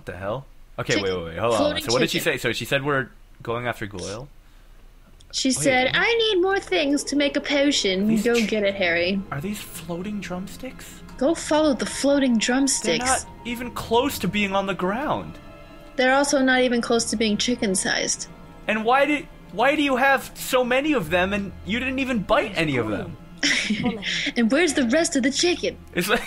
What the hell? Okay, Chicken. wait. Hold on. Floating So what did she chicken. say? So she said we're going after Goyle? She said, what? I need more things to make a potion. These Go ch- get it, Harry. Are these floating drumsticks? Go follow the floating They're drumsticks. not even close to being on the ground. They're also not even close to being chicken-sized. And why do you have so many of them and you didn't even bite any of them? And where's the rest of the chicken? It's like,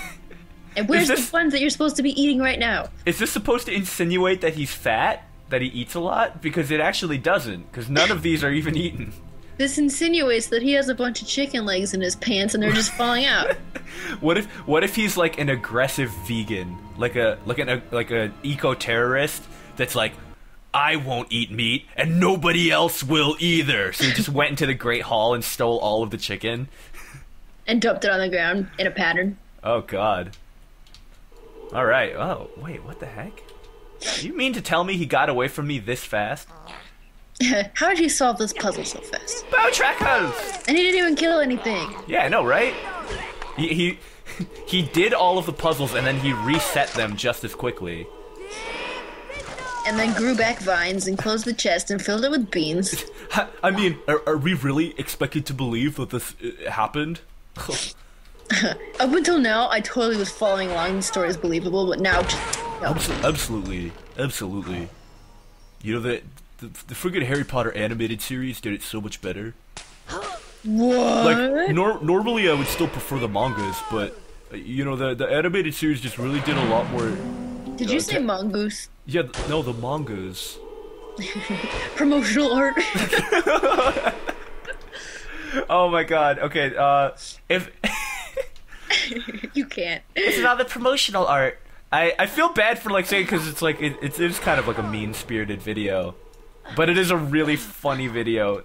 And where's this- the ones that you're supposed to be eating right now? is this supposed to insinuate that he's fat? That he eats a lot? Because it actually doesn't, because none of these are even eaten. This insinuates that he has a bunch of chicken legs in his pants and they're just falling out. What if he's like an aggressive vegan, like an eco-terrorist that's like, I won't eat meat and nobody else will either. So he just went into the Great Hall and stole all of the chicken. And dumped it on the ground in a pattern. Oh God. All right. Oh wait, what the heck? You mean to tell me he got away from me this fast? How did he solve this puzzle so fast? Bow trackers! And he didn't even kill anything. Yeah, I know, right? He he did all of the puzzles and then he reset them just as quickly. And then grew back vines and closed the chest and filled it with beans. I mean, are we really expected to believe that this happened? Up until now, I totally was following along. The story is believable, but now just... No. Absolutely. You know that the friggin' Harry Potter animated series did it so much better. What? Like normally I would still prefer the mangas, but you know the animated series just really did a lot more. Did you say mongoose? Yeah, no, the mangas. Promotional art? Oh my God. Okay. If You can't. it's not the promotional art. I feel bad for like saying because it's like it is kind of like a mean-spirited video, but it is a really funny video.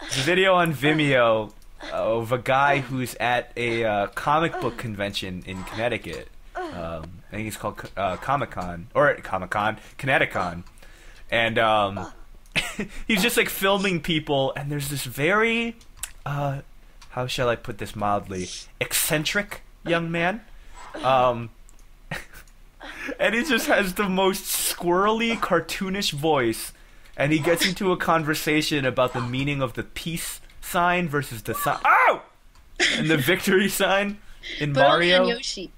It's a video on Vimeo of a guy who's at a comic book convention in Connecticut. I think it's called Comic-Con or Comic-Con, Connecticon, and he's just like filming people, and there's this very how shall I put this mildly, eccentric young man. And he just has the most squirrely, cartoonish voice, and he gets into a conversation about the meaning of the peace sign versus the sign. Oh! And the victory sign in But only Mario. on Yoshi.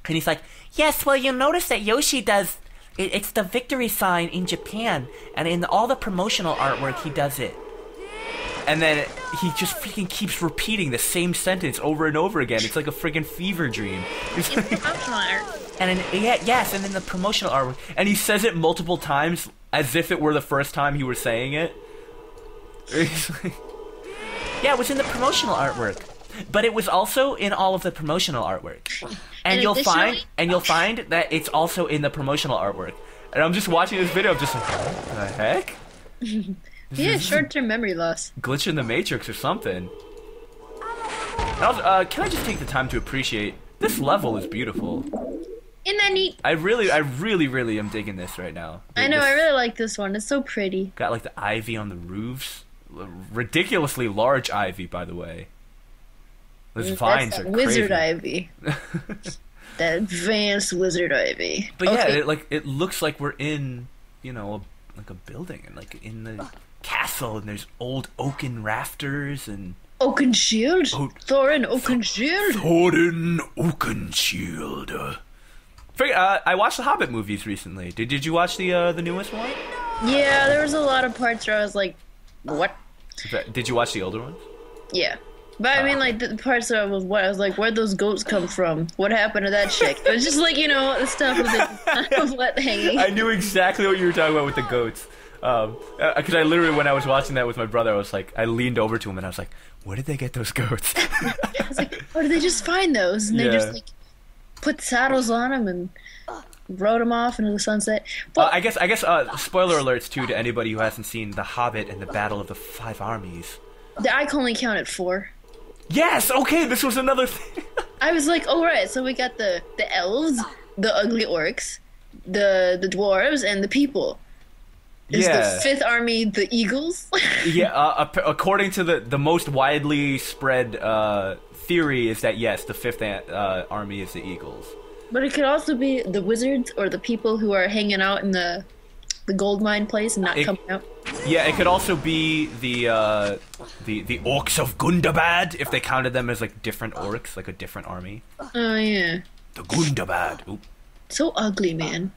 And he's like, yes, well, you'll notice that Yoshi does, it's the victory sign in Japan, and in all the promotional artwork, he does it. And then he just freaking keeps repeating the same sentence over and over again. It's like a friggin' fever dream. It's In like- promotional art. And in, yes, and in the promotional artwork, and he says it multiple times as if it were the first time he was saying it. It's like- yeah, it was in the promotional artwork. But it was also in all of the promotional artwork. And And you'll additionally- find that it's also in the promotional artwork. and I'm just watching this video, I'm just like, what the heck? Yeah, short-term memory loss. Glitch in the Matrix or something. And also, can I just take the time to appreciate this level is beautiful. Isn't that neat? I really am digging this right now. I know, This- I really like this one. It's so pretty. Got like the ivy on the roofs. Ridiculously large ivy, by the way. Those vines That's are that wizard crazy. ivy. That advanced wizard ivy. But yeah, Okay. it looks like we're in, you know, like a building and like in the castle, and there's old oaken rafters and Oakenshield? Oh. Thorin Oakenshield? Thorin Oakenshield. I watched the Hobbit movies recently. Did you watch the newest one? Yeah, there was a lot of parts where I was like, what? Did you watch the older ones? Yeah. But I mean, like, the parts that I was like, where'd those goats come from? What happened to that chick? It was just like, you know, the stuff that they kind of let hanging. I knew exactly what you were talking about with the goats. Because I literally, when I was watching that with my brother, I was like, I leaned over to him and I was like, where did they get those goats? I was like, or did they just find those? And they Yeah. just, like, put saddles on them and rode them off into the sunset. But I guess, spoiler alerts too to anybody who hasn't seen The Hobbit and the Battle of the Five Armies. I can only count at 4. Yes, okay, this was another thing. I was like, oh right, so we got the elves, the ugly orcs, the dwarves, and the people. Is Yeah. the 5th army the eagles? Yeah, according to the most widely spread theory is that yes, the fifth army is the Eagles. But it could also be the wizards or the people who are hanging out in the gold mine place and not coming out. Yeah, it could also be the orcs of Gundabad, if they counted them as like different orcs, like a different army. Oh yeah. The Gundabad. Oop. So ugly, man.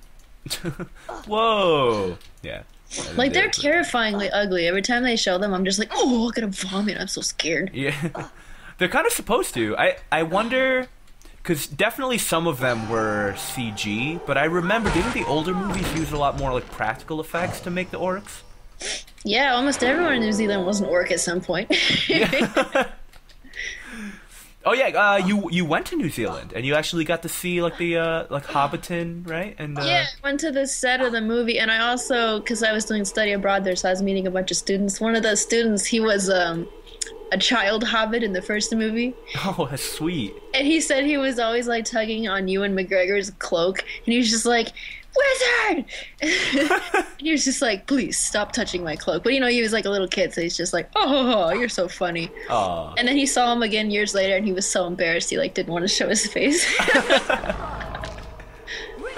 Whoa. Yeah. Like they're terrifyingly ugly. Every time they show them, I'm just like, oh, I'm gonna vomit. I'm so scared. Yeah. They're kind of supposed to. I wonder, because definitely some of them were CG, but I remember, didn't the older movies use a lot more like practical effects to make the orcs? Yeah, almost everyone in New Zealand was an orc at some point. Oh yeah, you went to New Zealand and you actually got to see like the like Hobbiton, right? And Yeah, I went to the set of the movie, and I also, because I was doing study abroad there, so I was meeting a bunch of students. One of those students, he was a child hobbit in the first movie. Oh, that's sweet. And he said he was always like tugging on Ewan McGregor's cloak, and he was just like, "Wizard!" And he was just like, "Please stop touching my cloak." But he was like a little kid, so he's just like, "Oh, you're so funny." Aw. And then he saw him again years later, and he was so embarrassed he like didn't want to show his face.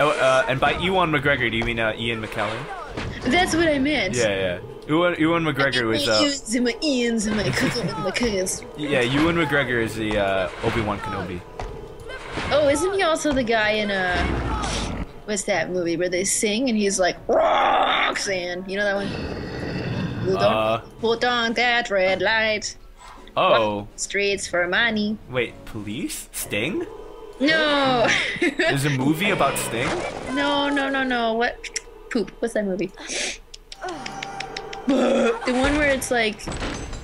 Oh, and by Ewan McGregor, do you mean Ian McKellen? That's what I meant. Yeah. Ewan McGregor was Ians and my Ians and my cousins. yeah, Ewan McGregor is the Obi-Wan Kenobi. Oh, isn't he also the guy in what's that movie where they sing and he's like Roxanne? You know that one? Put on that red light. Oh. Streets for money. Wait, police? Sting? No. There's a movie about Sting? No. What? Poop. What's that movie? The one where it's like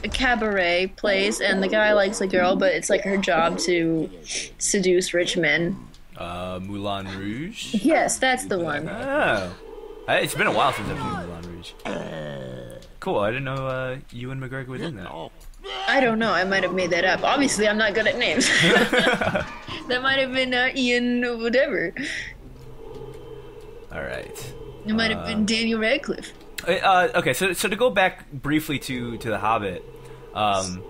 a cabaret place and the guy likes a girl, but it's like her job to seduce rich men. Moulin Rouge? Yes, that's the one. Oh. It's been a while since I've seen Moulin Rouge. Cool, I didn't know Ewan McGregor was in that. I don't know, I might have made that up. Obviously, I'm not good at names. That might have been Ian whatever. Alright. It might have been Daniel Radcliffe. Okay, so to go back briefly to The Hobbit, I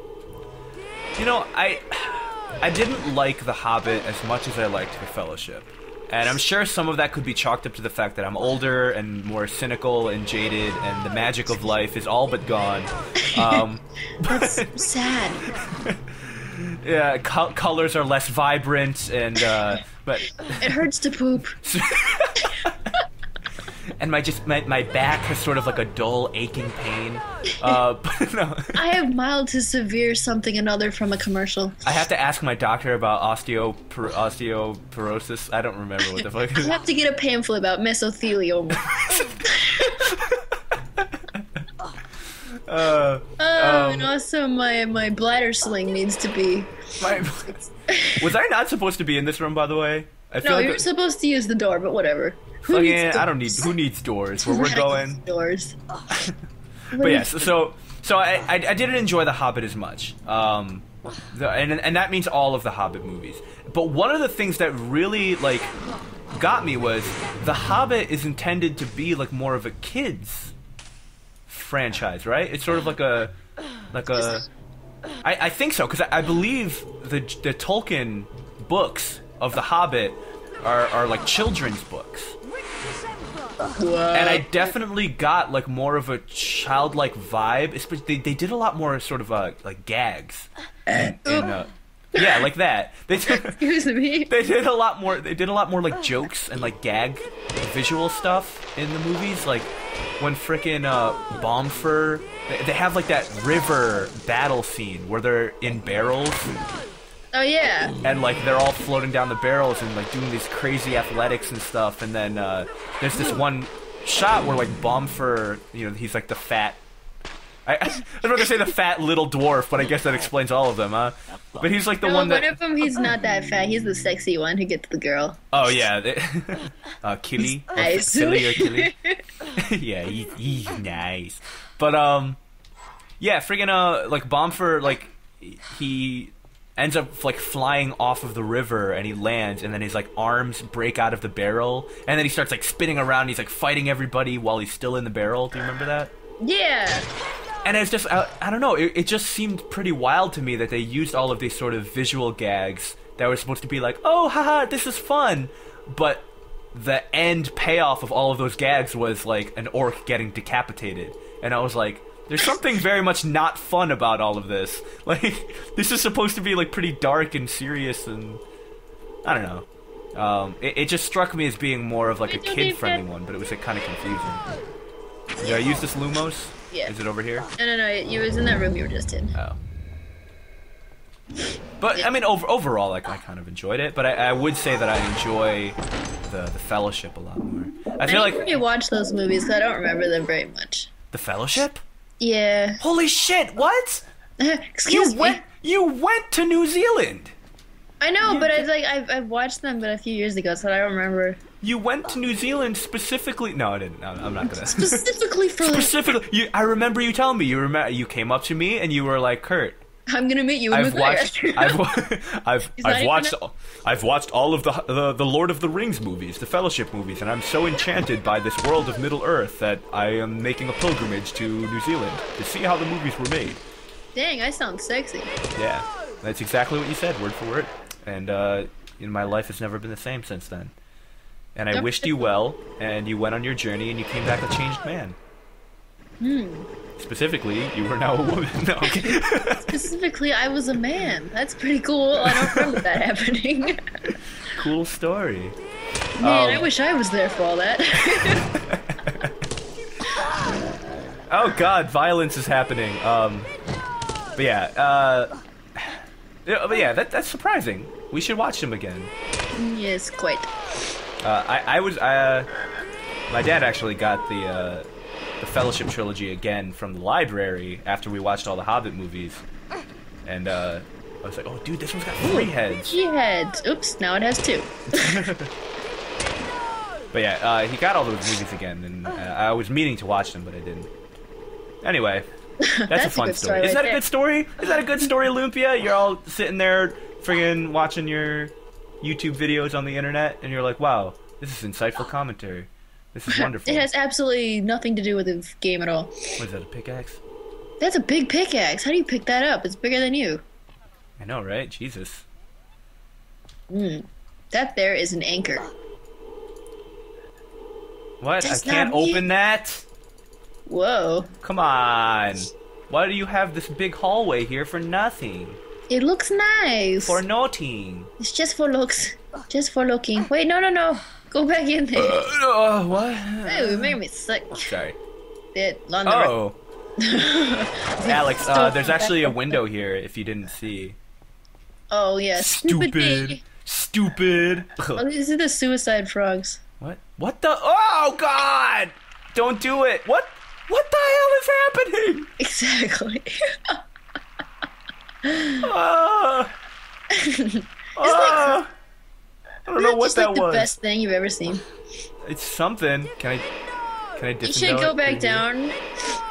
didn't like The Hobbit as much as I liked The Fellowship. And I'm sure some of that could be chalked up to the fact that I'm older and more cynical and jaded, and the magic of life is all but gone. That's so sad. Yeah, colors are less vibrant, and but it hurts to poop. And my back has sort of like a dull, aching pain. But no. I have mild to severe something another from a commercial. I have to ask my doctor about osteoporosis. I don't remember what the fuck it is. I have to get a pamphlet about mesothelioma. And also my bladder sling needs to be... Was I not supposed to be in this room, by the way? I feel No, like you're supposed to use the door, but whatever. I don't need. Who needs doors? Where we're going. Doors. But yes, so I didn't enjoy The Hobbit as much, and that means all of the Hobbit movies. But one of the things that really like got me was The Hobbit is intended to be like more of a kids franchise, right? It's sort of like a I think so, because I believe the Tolkien books of The Hobbit are like children's books. And I definitely got like more of a childlike vibe. Especially they did a lot more sort of like gags. Yeah, like that. Excuse me. They did a lot more like jokes and like gag visual stuff in the movies. Like when frickin' Bombfur, they have like that river battle scene where they're in barrels. Oh yeah. And like they're all floating down the barrels and like doing these crazy athletics and stuff. And then there's this one shot where like Bombfur, he's like the fat. I was about to say the fat little dwarf, but I guess that explains all of them, huh? But he's like the one that. One of them, he's not that fat. He's the sexy one who gets the girl. Oh yeah, Killy, nice. Silly or Killy. Yeah, he's nice. But yeah, friggin' like Bombfur, like he ends up like flying off of the river and he lands and then his like arms break out of the barrel and then he starts like spinning around and he's like fighting everybody while he's still in the barrel. Do you remember that? Yeah. And it's just I don't know, it just seemed pretty wild to me that they used all of these sort of visual gags that were supposed to be like, oh haha, this is fun, but the end payoff of all of those gags was like an orc getting decapitated, and I was like, there's something very much not fun about all of this. Like, this is supposed to be like pretty dark and serious, and I don't know. It just struck me as being more of like a kid-friendly one, but it was like kind of confusing. Did I use this Lumos? Yeah. Is it over here? No. You was in that room you were just in. Oh. But I mean, overall, like I kind of enjoyed it. But I would say that I enjoy the Fellowship a lot more. I feel like I didn't watch those movies because I don't remember them very much. the Fellowship. Yeah. Holy shit! What? Excuse me. You went to New Zealand. I know, but I watched them, but a few years ago, so I don't remember. You went to New Zealand specifically. No, I didn't. I'm not gonna. Specifically for Specifically, I remember you telling me. You came up to me and you were like, Kurt, I'm gonna meet you in I've watched all of the Lord of the Rings movies, the Fellowship movies, and I'm so enchanted by this world of Middle Earth that I am making a pilgrimage to New Zealand to see how the movies were made. Dang, I sound sexy. Yeah, that's exactly what you said, word for word. And my life has never been the same since then. And I wished you well, and you went on your journey, and you came back a changed man. Specifically, you are now a woman. No, okay. Specifically, I was a man. That's pretty cool. I don't remember that happening. Cool story. Man, I wish I was there for all that. Oh God, violence is happening. But yeah, that's surprising. We should watch them again. Yes, quite. My dad actually got the Fellowship trilogy again from the library after we watched all the Hobbit movies, and I was like, oh dude, this one's got 3 heads. 3 heads. Oops, now it has 2. But yeah, he got all those movies again, and I was meaning to watch them, but I didn't. Anyway, that's a fun good story. story Is right that a good story? Is that a good story, Lumpia? You're all sitting there friggin' watching your YouTube videos on the internet, and you're like, wow, this is insightful commentary. This is wonderful. It has absolutely nothing to do with the game at all. What is that, a pickaxe? That's a big pickaxe. How do you pick that up? It's bigger than you. I know, right? Jesus. That there is an anchor. What? That's I can't not me. open that? Whoa. Come on. Why do you have this big hallway here for nothing? It looks nice. For nothing. It's just for looks. Just for looking. Wait, no. Go back in there. What? Oh, it made me sick. Sorry. Oh. Alex, there's actually a window here if you didn't see. Oh, yeah. Stupid me. Stupid. Oh, these are the suicide frogs. What? What the? Oh, God! Don't do it. What the hell is happening? Exactly. I don't know what that was. The best thing you've ever seen. It's something. Can I You should go back down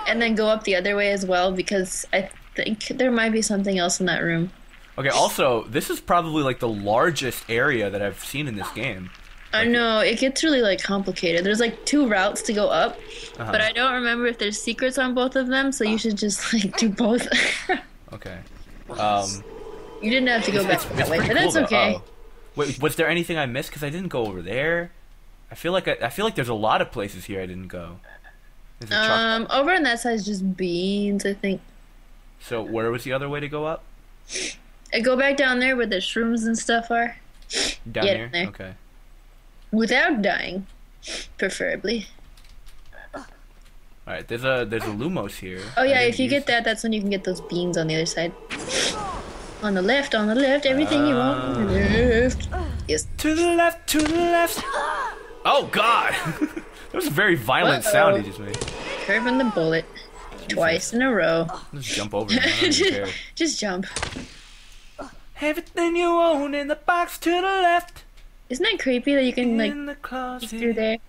and then go up the other way as well, because I think there might be something else in that room. Okay, also, this is probably like the largest area that I've seen in this game. I know, it gets really like complicated. There's like 2 routes to go up, but I don't remember if there's secrets on both of them, so you should just like do both. Okay. You didn't have to go back that way, pretty but that's cool, though. okay. Oh. Wait, was there anything I missed? Because I didn't go over there. I feel like there's a lot of places here I didn't go. Is it Over on that side is just beans, I think. So where was the other way to go up? I go back down there where the shrooms and stuff are. Down Get here? in there. Okay. Without dying, preferably. Alright, there's a Lumos here. Oh yeah, I didn't if you use get that, that's when you can get those beans on the other side. On the left, everything you want. On the left. Yes. To the left, to the left. Oh God! That was a very violent sound he just made. Curving the bullet. Twice in a row. Just jump over him. I don't even care. Just jump. Everything you own in the box to the left. Isn't that creepy that you can like in the closet. get through there?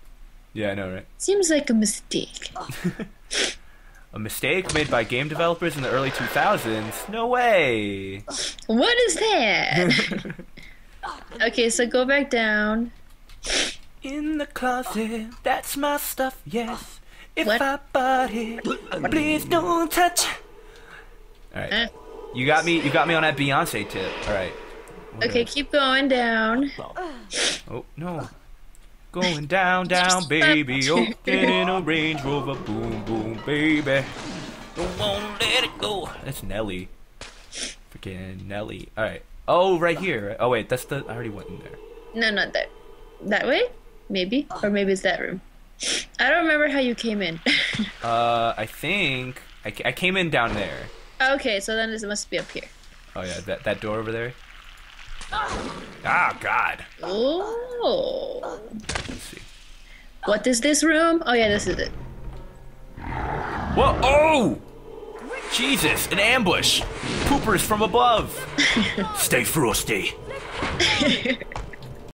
Yeah, I know, right? Seems like a mistake. A mistake made by game developers in the early 2000s? No way! What is that? Okay, so go back down. In the closet, that's my stuff, yes. If What? I bought it, please don't touch. Alright. You got me on that Beyonce tip. Alright. Okay, keep going down. Oh, no. Going down, down, baby. Oh, get in a Range Rover. Boom, boom, baby. Don't wanna let it go. That's Nelly. Freaking Nelly. Alright. Oh, right here. Oh, wait. That's the... I already went in there. No, not that. That way? Maybe. Or maybe it's that room. I don't remember how you came in. I think... I came in down there. Okay, so then it must be up here. Oh, yeah. That door over there. Ah, God. Oh. Let's see. What is this room? Oh, yeah, this is it. Whoa! Oh! Jesus! An ambush! Poopers from above! Stay frosty.